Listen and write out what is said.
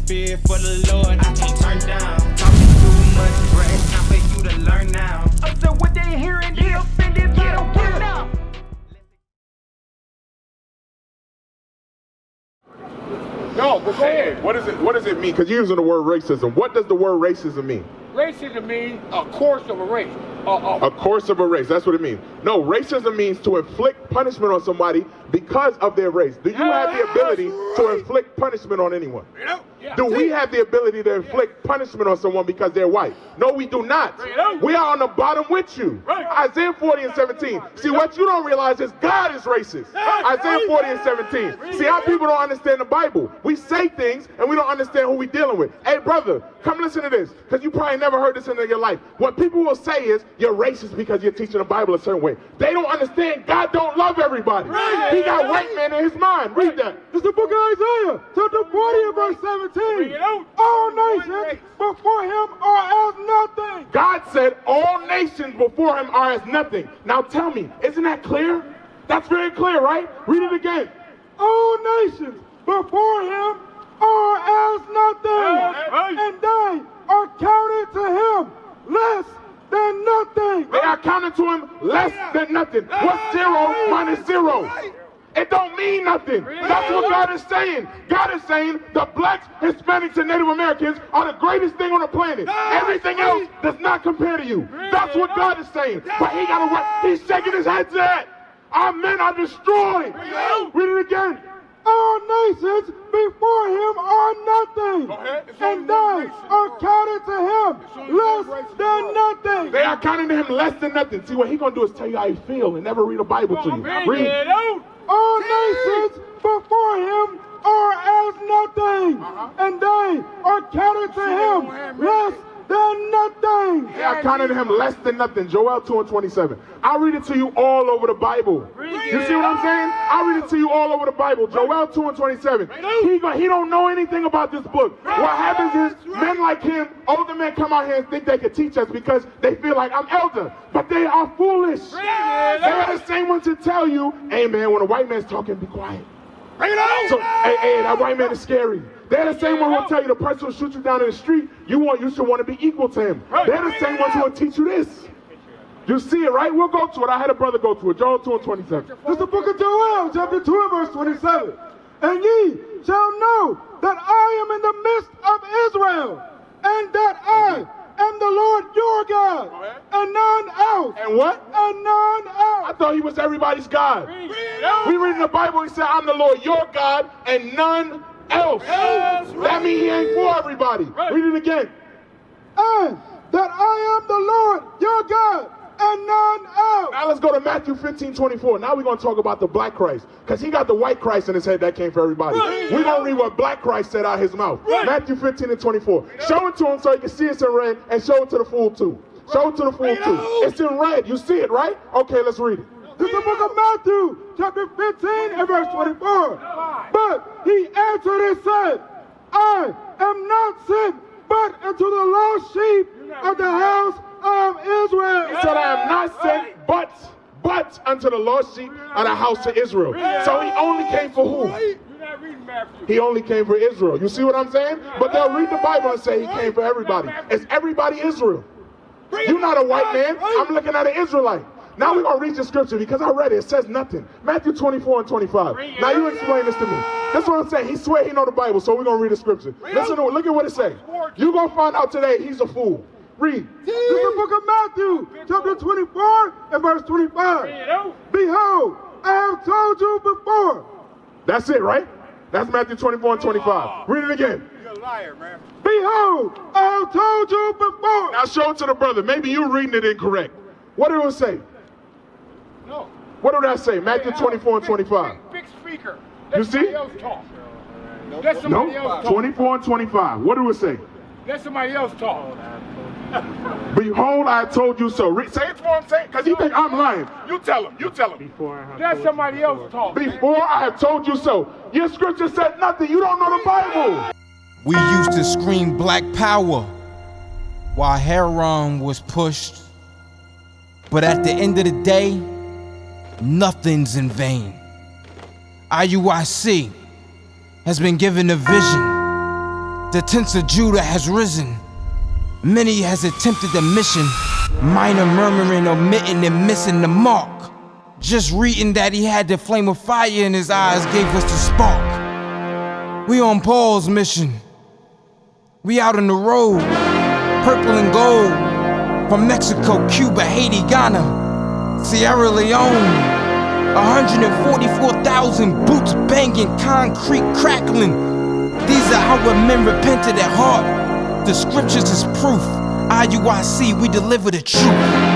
spirit for the Lord, I can't turn down. Talking too much, bruh, it's time for you to learn now. So what they hearing, get offended, get up. No, but go ahead. What does it mean? Because you're using the word racism. What does the word racism mean? Racism means a course of a race. A course of a race. That's what it means. No, racism means to inflict punishment on somebody because of their race. Do you have the ability to inflict punishment on anyone? Do we have the ability to inflict punishment on someone because they're white? No, we do not. We are on the bottom with you. Isaiah 40 and 17. See, what you don't realize is God is racist. Isaiah 40 and 17. See how people don't understand the Bible. We say things and we don't understand who we're dealing with. Hey, brother, come listen to this, because you probably never heard this in your life. What people will say is, you're racist because you're teaching the Bible a certain way. They don't understand God don't love everybody. He got white men in his mind. Read that. It's the book of Isaiah, chapter 40 and verse 17. All nations before him are as nothing. God said all nations before him are as nothing. Now tell me, isn't that clear? That's very clear, right? Read it again. All nations before him are as nothing, and they are counted to him less than nothing. They are counted to him less than nothing. What's 0 minus 0? It don't mean nothing. That's what God is saying. God is saying the blacks, Hispanics, and Native Americans are the greatest thing on the planet. Everything else does not compare to you. That's what God is saying. But he got to work. He's shaking his head to that. Our men are destroyed. Read it again. All nations before him are nothing, and they are counted to him less than nothing. They are counting to him less than nothing. See, what he's going to do is tell you how you feel and never read a Bible to you. Read. All nations before him are as nothing, and they are counted to him less than nothing. They are counting to him less than nothing. Joel 2 and 27. I'll read it to you all over the Bible. You see what I'm saying? I'll read it to you all over the Bible. Joel 2 and 27. He don't know anything about this book. What happens is men like him, older men, come out here and think they can teach us because they feel like I'm elder. But they are foolish. They are the same ones to tell you, hey man, when a white man's talking, be quiet. So, hey, that white man is scary. They're the same one who will tell you the person who shoots you down in the street, you should want to be equal to him. They're the same ones who will teach you this. You see it, right? We'll go to it. I had a brother go to it. Joel 2 and 27. This is the book of Joel, chapter 2 and verse 27. And ye shall know that I am in the midst of Israel, and that I am the Lord your God, and none else. And what? And none else. I thought he was everybody's God. We read in the Bible, he said, I'm the Lord your God, and none else. That means he ain't for everybody. Read it again. And that I am the Lord your God, and none else. Now let's go to Matthew 15:24. Now we're going to talk about the black Christ, because he got the white Christ in his head that came for everybody. We're going to read what black Christ said out his mouth. Matthew 15 and 24. Show it to him so he can see it's in red, and show it to the fool too. Show it to the fool too. It's in red. You see it, right? Okay, let's read it. This is the book of Matthew, chapter 15 and verse 24. But he answered and said, I am not sent but into the lost sheep of the house of Israel. He said, I am not sent but unto the lost sheep of the house of Israel. So he only came for who? He only came for Israel. You see what I'm saying? But they'll read the Bible and say he came for everybody. Is everybody Israel? You're not a white man. I'm looking at an Israelite. Now we're going to read the scripture because I read it. It says nothing. Matthew 24 and 25. Now you explain this to me. That's what I'm saying. He swear he know the Bible, so we're going to read the scripture. Listen to it. Look at what it says. You're going to find out today he's a fool. Read. This is the book of Matthew, chapter 24 and verse 25. Behold, I have told you before. That's it, right? That's Matthew 24 and 25. Read it again. You're a liar, man. Behold, I have told you before. Now show it to the brother. Maybe you're reading it incorrect. What did it say? No. What did that say? Matthew 24 and 25. Big speaker. You see? Else talk. Let somebody else talk. 24 and 25. What did it say? Let somebody else talk. Behold, I told you so. Say it for him, say it, because he think I'm lying. You tell him. You tell him. Let somebody else talk. Before I have told you so. Your scripture said nothing. You don't know the Bible. We used to scream black power while heroin was pushed. But at the end of the day, nothing's in vain. IUIC has been given a vision The tents of Judah has risen. Many has attempted the mission. Minor murmuring, omitting, and missing the mark. Just reading that he had the flame of fire in his eyes gave us the spark. We on Paul's mission. We out on the road, purple and gold. From Mexico, Cuba, Haiti, Ghana, Sierra Leone. 144,000 boots banging, concrete crackling. These are our men repented at heart. The scriptures is proof. IUIC, we deliver the truth.